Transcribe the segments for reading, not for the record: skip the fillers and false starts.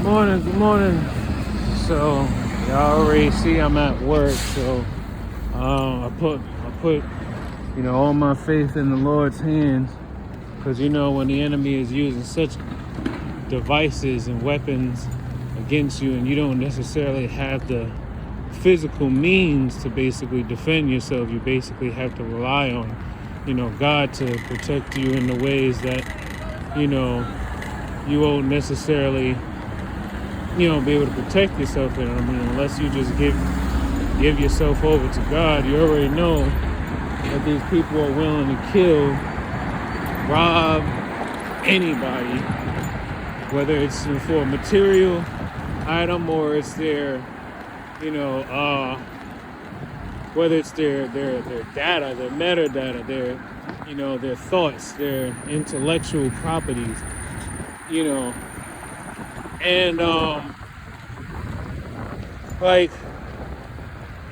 Morning, good morning. So y'all already see I'm at work, so I put all my faith in the Lord's hands, because when the enemy is using such devices and weapons against you, and you don't necessarily have the physical means to basically defend yourself, you basically have to rely on God to protect you in the ways that you won't necessarily be able to protect yourself in. Unless you just give yourself over to God, you already know that these people are willing to kill, rob anybody, whether it's for a material item or it's their, whether it's their data, their metadata, their thoughts, their intellectual properties, and like,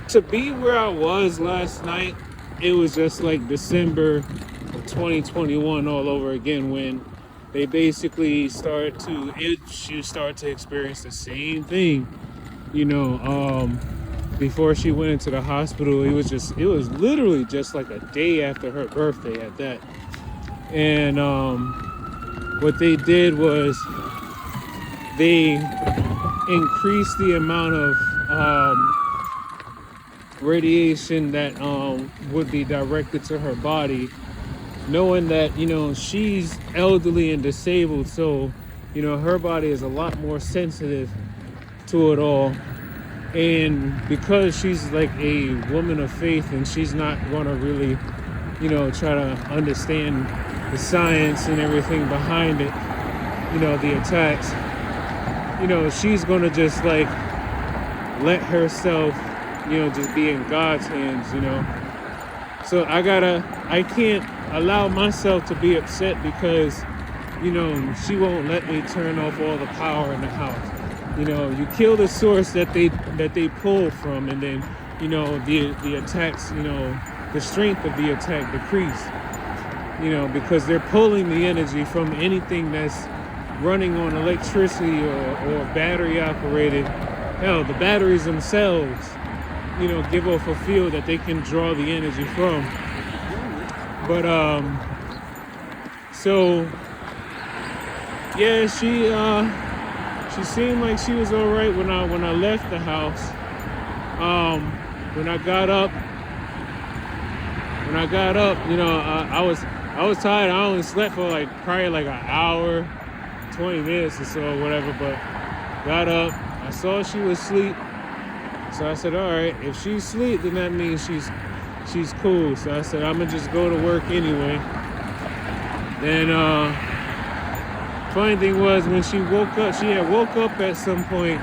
to be where I was last night, it was just like December of 2021 all over again, when they basically you start to experience the same thing. Before she went into the hospital, it was literally just like a day after her birthday at that. And what they did was they increased the amount of radiation that would be directed to her body, knowing that she's elderly and disabled, so her body is a lot more sensitive to it all. And because she's like a woman of faith and she's not going to really try to understand the science and everything behind it, the attacks, she's going to just like let herself just be in God's hands, So I can't allow myself to be upset because, she won't let me turn off all the power in the house. You kill the source that they pulled from, and then, the attacks, the strength of the attack decrease, because they're pulling the energy from anything that's running on electricity or battery operated. Hell, the batteries themselves give off a field that they can draw the energy from. But so yeah, she seemed like she was all right when I left the house. When I got up, I was tired. I only slept for probably an hour, 20 minutes or so, or whatever. But got up, I saw she was asleep. So I said, all right, if she's asleep, then that means she's cool. So I said, I'm gonna just go to work anyway. Then funny thing was, when she woke up, she had woke up at some point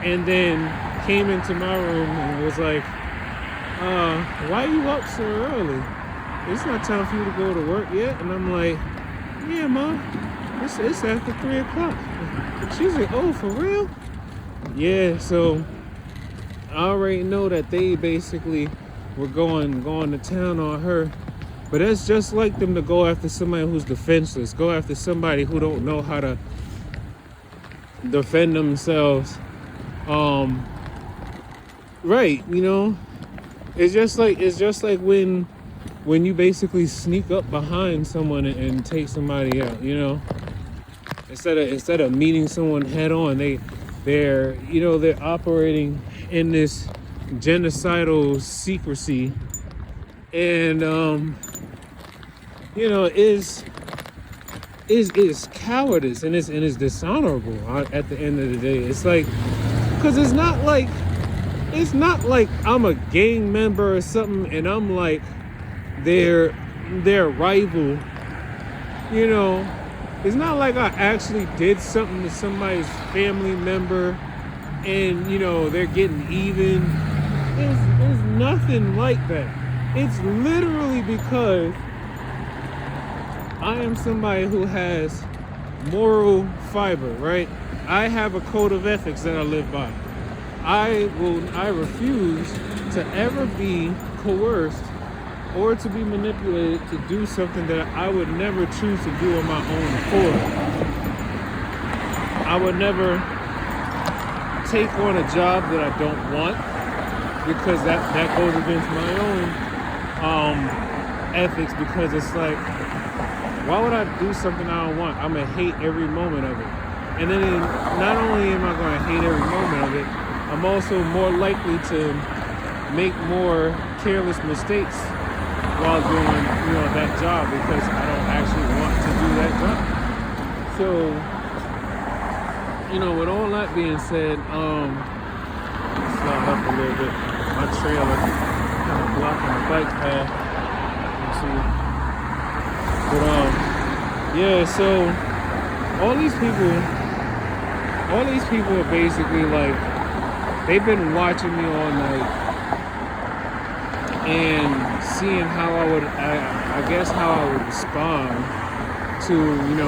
and then came into my room and was like, why are you up so early? It's not time for you to go to work yet. And I'm like, yeah, Mom, it's after 3 o'clock. She's like, oh, for real? Yeah, so I already know that they basically were going to town on her. But that's just like them to go after somebody who's defenseless, go after somebody who don't know how to defend themselves. Right, it's just like when you basically sneak up behind someone and take somebody out, instead of meeting someone head on, they're operating in this genocidal secrecy, and is cowardice, and it's dishonorable at the end of the day. It's like, because it's not like I'm a gang member or something and I'm like their rival. It's not like I actually did something to somebody's family member and they're getting even. It's nothing like that. It's literally because I am somebody who has moral fiber, right? I have a code of ethics that I live by. I refuse to ever be coerced or to be manipulated to do something that I would never choose to do on my own accord. I would never take on a job that I don't want, because that goes against my own ethics, because it's like, why would I do something I don't want? I'm gonna hate every moment of it. And then not only am I gonna hate every moment of it, I'm also more likely to make more careless mistakes while doing, that job, because I don't actually want to do that job. So, with all that being said, slide up a little bit. My trailer kind of blocking the bike path. You see. But yeah. So all these people are basically like, they've been watching me all night and seeing how I guess how I would respond to,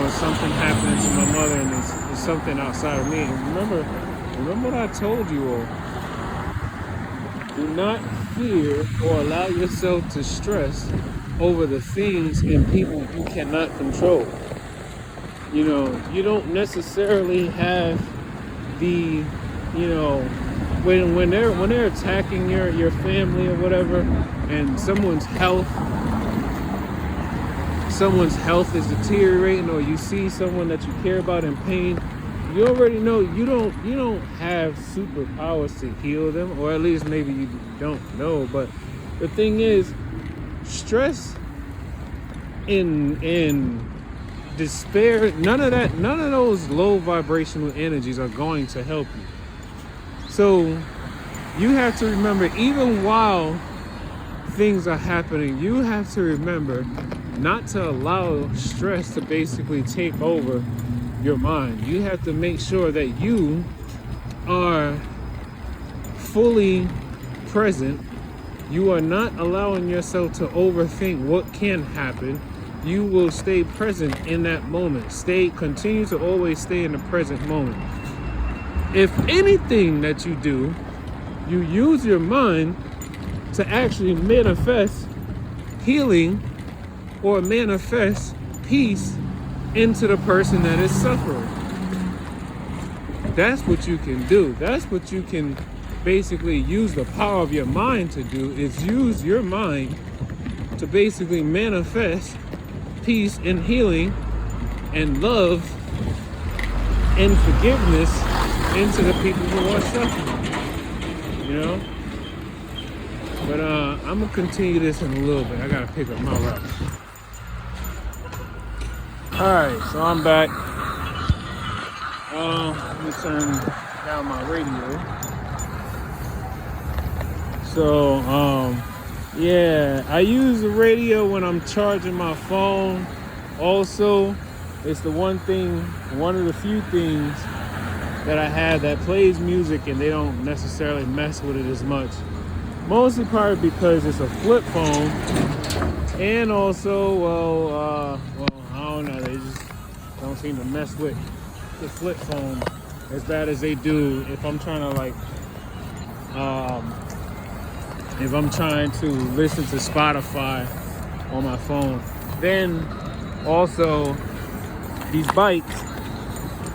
something happening to my mother, and it's something outside of me. And remember what I told you all. Do not fear or allow yourself to stress over the things and people you cannot control. You don't necessarily have the, when they're attacking your family or whatever, and someone's health is deteriorating, or you see someone that you care about in pain, you already know you don't have superpowers to heal them, or at least maybe you don't know. But the thing is, stress and despair, none of those low vibrational energies are going to help you. So you have to remember, even while things are happening, you have to remember not to allow stress to basically take over your mind. You have to make sure that you are fully present. You are not allowing yourself to overthink what can happen. You will stay present in that moment. Continue to always stay in the present moment. If anything that you do, you use your mind to actually manifest healing or manifest peace into the person that is suffering. That's what you can do. That's what you can basically use the power of your mind to do, is use your mind to basically manifest peace and healing and love and forgiveness into the people who are suffering. But I'm gonna continue this in a little bit. I gotta pick up my route. Alright, so I'm back. Let me turn down my radio. So, yeah, I use the radio when I'm charging my phone. Also, it's one of the few things that I have that plays music and they don't necessarily mess with it as much. Mostly probably because it's a flip phone, and also, I don't know, they just don't seem to mess with the flip phone as bad as they do if I'm trying to if I'm trying to listen to Spotify on my phone. Then also, these bikes,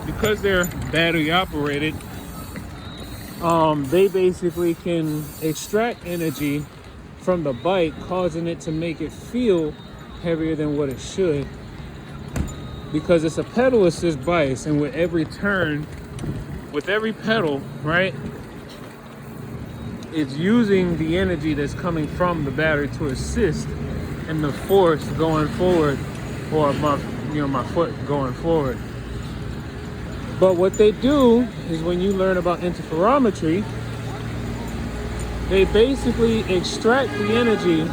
because they're battery operated, they basically can extract energy from the bike, causing it to make it feel heavier than what it should, because it's a pedal assist bike, and with every turn, with every pedal, right, it's using the energy that's coming from the battery to assist in the force going forward, or my foot going forward. But what they do is, when you learn about interferometry, they basically extract the energy,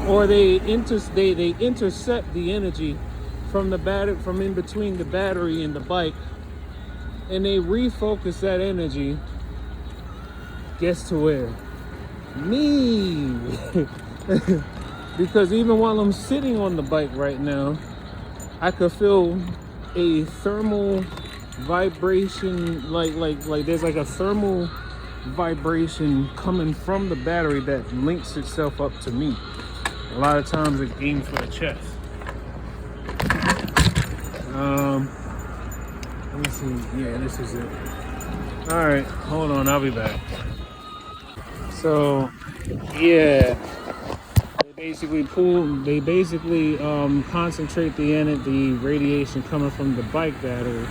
or they intercept the energy from the battery, from in between the battery and the bike, and they refocus that energy. Guess to where? Me. Because even while I'm sitting on the bike right now, I could feel a thermal vibration, like there's like a thermal vibration coming from the battery that links itself up to me. A lot of times it aims for the chest. Let me see. Yeah, this is it. All right, hold on. I'll be back. So, yeah, they basically concentrate the radiation coming from the bike battery,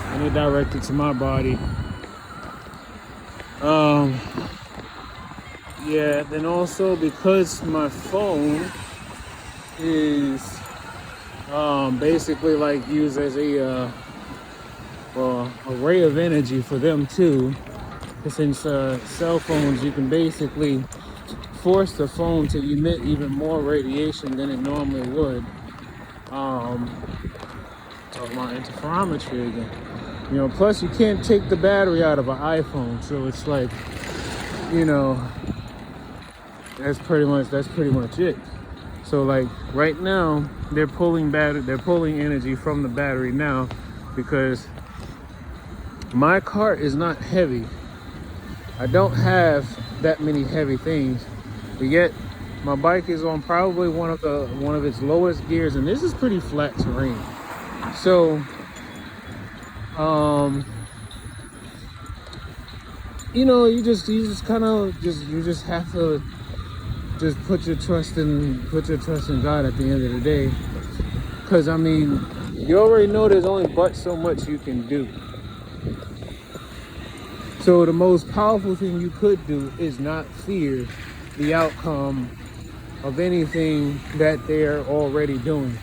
and they direct it to my body. Yeah, then also because my phone is basically like used as a ray of energy for them too. Since cell phones, you can basically force the phone to emit even more radiation than it normally would. Talk about interferometry again. You know, plus you can't take the battery out of an iPhone, so it's like, you know, that's pretty much it. So like right now, they're pulling energy from the battery now, because my cart is not heavy. I don't have that many heavy things, but yet my bike is on probably one of its lowest gears, and this is pretty flat terrain. So, you know, you just have to just put your trust in God at the end of the day, because I mean, you already know there's only but so much you can do. So the most powerful thing you could do is not fear the outcome of anything that they're already doing.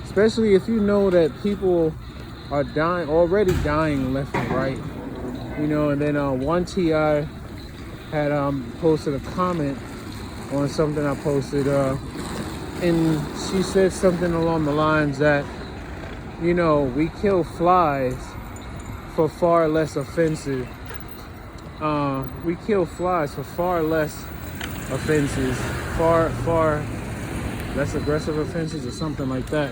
Especially if you know that people are already dying left and right. You know, and then one TI had posted a comment on something I posted, and she said something along the lines that, you know, we kill flies for far less offensive. We kill flies for far less offenses, far less aggressive offenses, or something like that.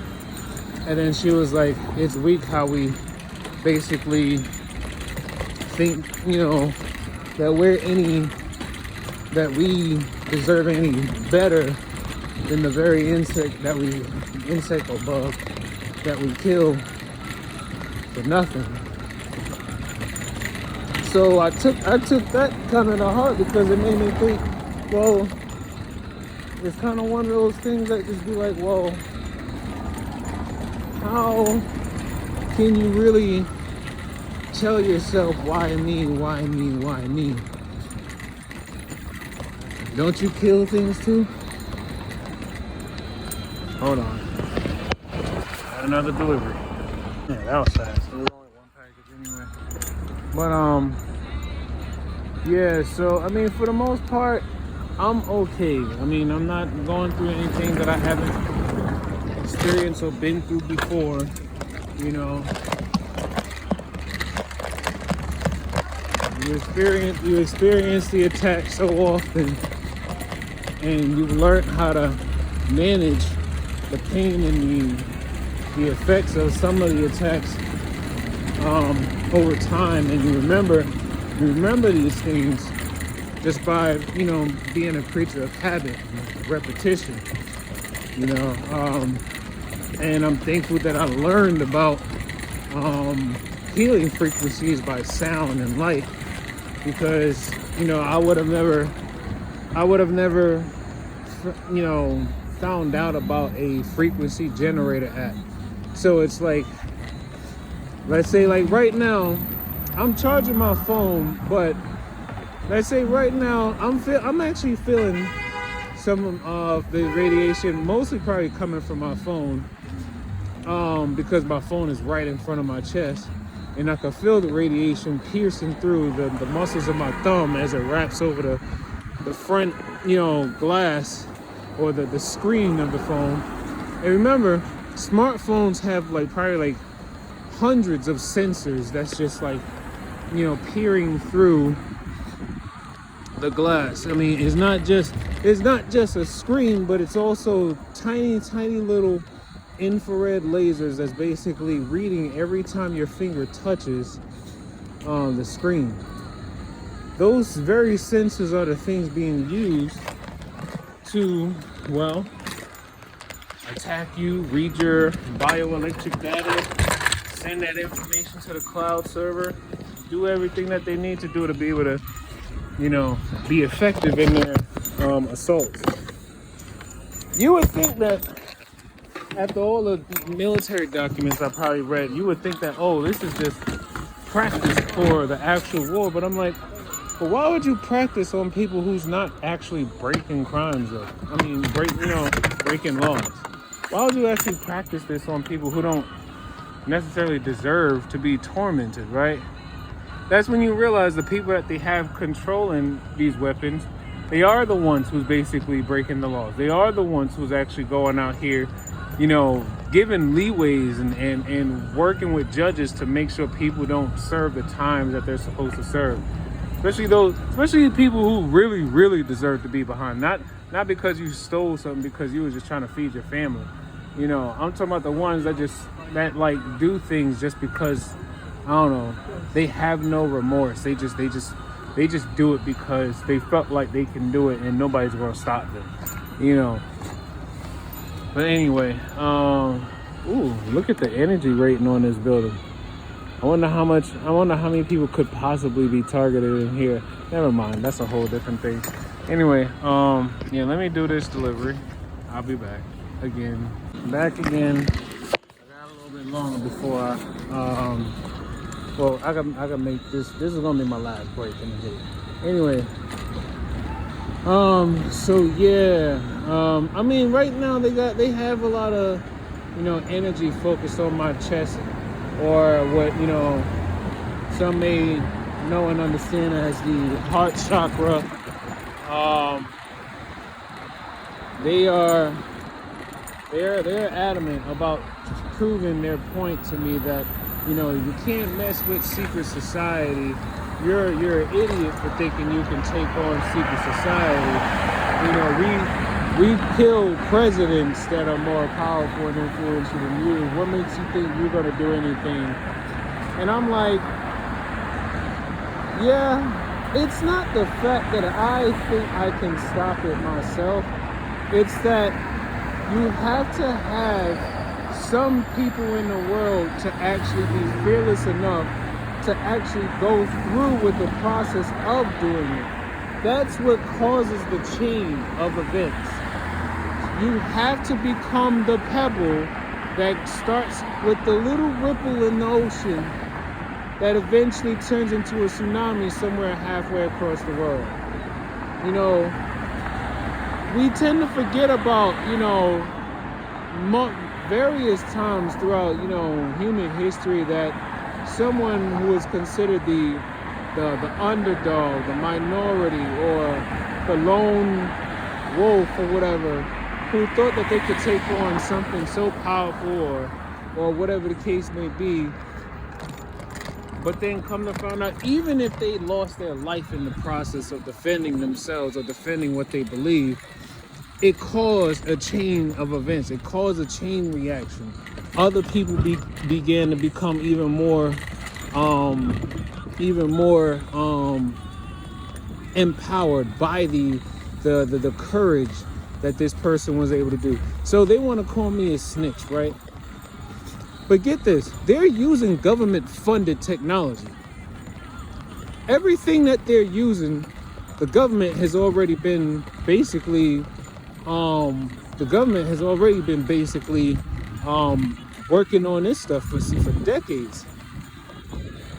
And then she was like, it's weak how we basically think, you know, that we deserve any better than the very insect or bug that we kill for nothing. So I took that kind of to heart, because it made me think, well, it's kind of one of those things that just be like, well, how can you really tell yourself why me? Don't you kill things too? Hold on. Got another delivery. Yeah, that was fast. It was only one package anyway. But yeah, so I mean, for the most part, I'm okay. I mean, I'm not going through anything that I haven't experienced or been through before, you know. You experience the attack so often, and you've learned how to manage the pain and the effects of some of the attacks over time, and you remember these things just by, you know, being a creature of habit, repetition, you know. And I'm thankful that I learned about healing frequencies by sound and light, because, you know, I would have never, you know, found out about a frequency generator app. So it's like, let's say like right now, I'm charging my phone, but let's say right now I'm actually feeling some of the radiation, mostly probably coming from my phone, because my phone is right in front of my chest, and I can feel the radiation piercing through the muscles of my thumb as it wraps over the front, you know, glass, or the screen of the phone. And remember, smartphones have like probably like hundreds of sensors that's just like, you know, peering through the glass. I mean, it's not just a screen, but it's also tiny little infrared lasers that's basically reading every time your finger touches the screen. Those very sensors are the things being used to, well, attack you, read your bioelectric data, send that information to the cloud server, do everything that they need to do to be able to, be effective in their assaults. You would think that after all the military documents I probably read, you would think that, oh, this is just practice for the actual war. But I'm like, but why would you practice on people who's not actually breaking crimes though? I mean, breaking laws. Why would you actually practice this on people who don't necessarily deserve to be tormented, right? That's when you realize the people that they have controlling these weapons, they are the ones who's basically breaking the laws. They are the ones who's actually going out here, giving leeways and working with judges to make sure people don't serve the times that they're supposed to serve. Especially people who really, really deserve to be behind. Not because you stole something, because you were just trying to feed your family. I'm talking about the ones that do things just because, I don't know, they have no remorse. They just do it because they felt like they can do it and nobody's gonna stop them. But anyway, ooh, look at the energy rating on this building. I wonder how many people could possibly be targeted in here. Never mind, that's a whole different thing. Anyway, yeah, let me do this delivery. I'll be back again. Back again. I got a little bit longer before I gotta make this. This is gonna be my last break in the day. Anyway, so yeah, I mean, right now they have a lot of, energy focused on my chest, or what some may know and understand as the heart chakra. They're adamant about proving their point to me that you can't mess with secret society. You're an idiot for thinking you can take on secret society. We kill presidents that are more powerful and influential than you. What makes you think you're gonna do anything? And I'm like, yeah, it's not the fact that I think I can stop it myself. It's that you have to have some people in the world to actually be fearless enough to actually go through with the process of doing it. That's what causes the chain of events. You have to become the pebble that starts with the little ripple in the ocean that eventually turns into a tsunami somewhere halfway across the world. We tend to forget about, various times throughout, human history that someone who is considered the underdog, the minority, or the lone wolf or whatever, who thought that they could take on something so powerful or whatever the case may be, but then come to find out, even if they lost their life in the process of defending themselves or defending what they believe, it caused a chain of events. It caused a chain reaction. Other people began to become even more empowered by the courage that this person was able to do. So they want to call me a snitch, right? But get this, they're using government-funded technology. Everything that they're using, the government has already been basically working on this stuff for decades.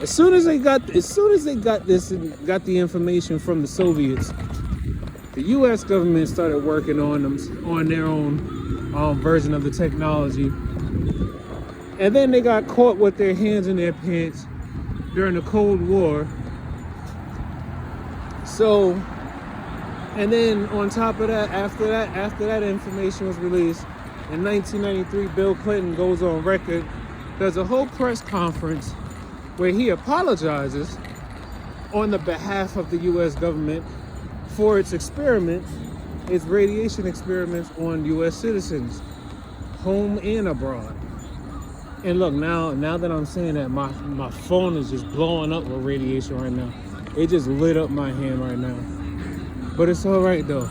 As soon as they got this and got the information from the Soviets, the U.S. government started working on their own version of the technology. And then they got caught with their hands in their pants during the Cold War. So, and then on top of that, after that information was released, in 1993, Bill Clinton goes on record, does a whole press conference where he apologizes on the behalf of the U.S. government for its experiments, its radiation experiments on U.S. citizens, home and abroad. And look, now that I'm saying that, my phone is just blowing up with radiation right now. It just lit up my hand right now. But it's all right though.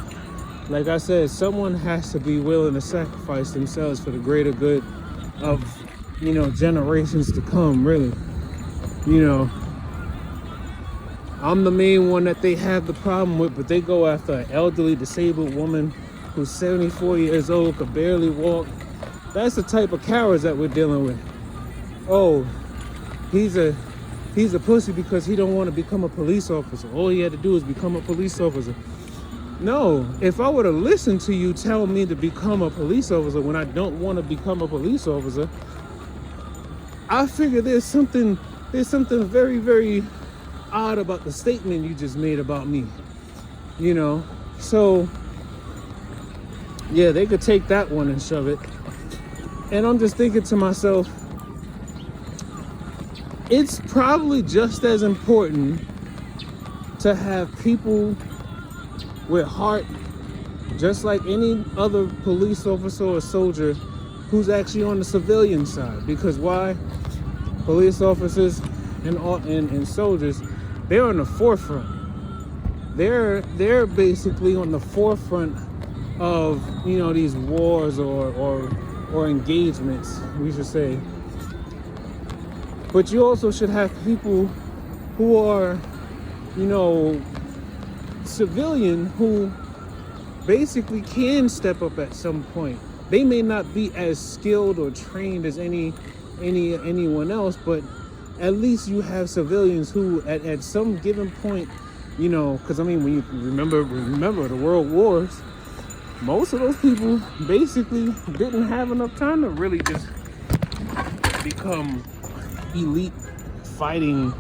Like I said, someone has to be willing to sacrifice themselves for the greater good of generations to come, really. You know, I'm the main one that they have the problem with, but they go after an elderly disabled woman who's 74 years old, could barely walk. That's the type of cowards that we're dealing with. Oh, he's a pussy because he don't want to become a police officer. All he had to do is become a police officer. No, if I would have listened to you tell me to become a police officer when I don't want to become a police officer, I figure there's something very, very odd about the statement you just made about me. So yeah, they could take that one and shove it. And I'm just thinking to myself, it's probably just as important to have people with heart, just like any other police officer or soldier who's actually on the civilian side. Because why? Police officers and soldiers, they're on the forefront. They're basically on the forefront of these wars or engagements, we should say. But you also should have people who are civilian, who basically can step up at some point. They may not be as skilled or trained as anyone else, but at least you have civilians who at some given point, because when you remember the world wars, most of those people basically didn't have enough time to really just become elite fighting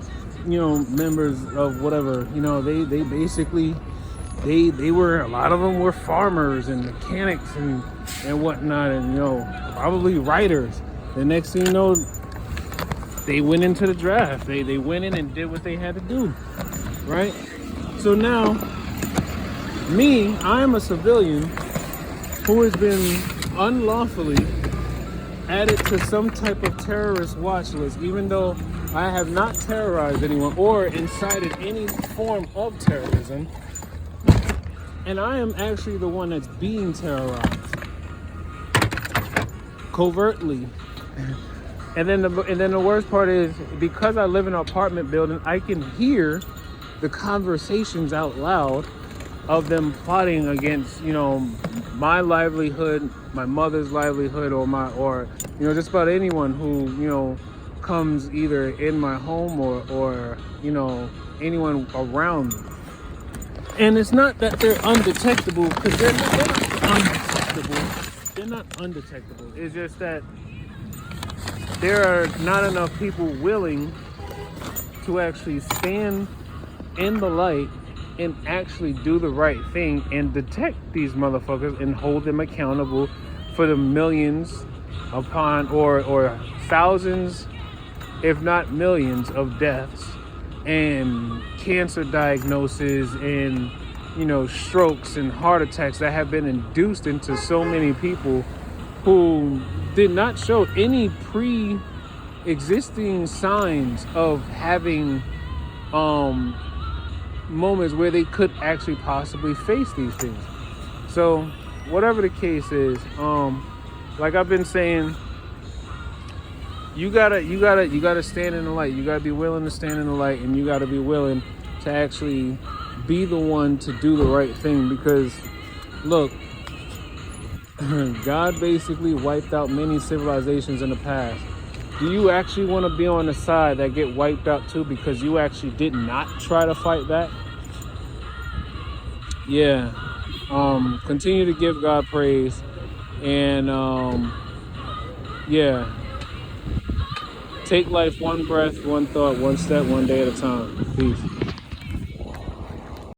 members of whatever. They basically they were, a lot of them were farmers and mechanics and whatnot, and probably writers. The next thing you know, they went into the draft. They went in and did what they had to do, right? So now I am a civilian who has been unlawfully added to some type of terrorist watch list, even though I have not terrorized anyone or incited any form of terrorism. And I am actually the one that's being terrorized covertly. And then the worst part is, because I live in an apartment building, I can hear the conversations out loud of them plotting against my livelihood, my mother's livelihood, or just about anyone who comes either in my home or anyone around me. And it's not that they're undetectable, because they're not undetectable. They're not undetectable. It's just that there are not enough people willing to actually stand in the light and actually do the right thing and detect these motherfuckers and hold them accountable for the millions upon or thousands, if not millions, of deaths and cancer diagnoses and strokes and heart attacks that have been induced into so many people who did not show any pre-existing signs of having moments where they could actually possibly face these things. So whatever the case is, like I've been saying, you gotta stand in the light. You gotta be willing to stand in the light, and you gotta be willing to actually be the one to do the right thing. Because look, God basically wiped out many civilizations in the past. Do you actually want to be on the side that get wiped out too because you actually did not try to fight back? Yeah. Continue to give God praise, and yeah. Take life one breath, one thought, one step, one day at a time. Peace.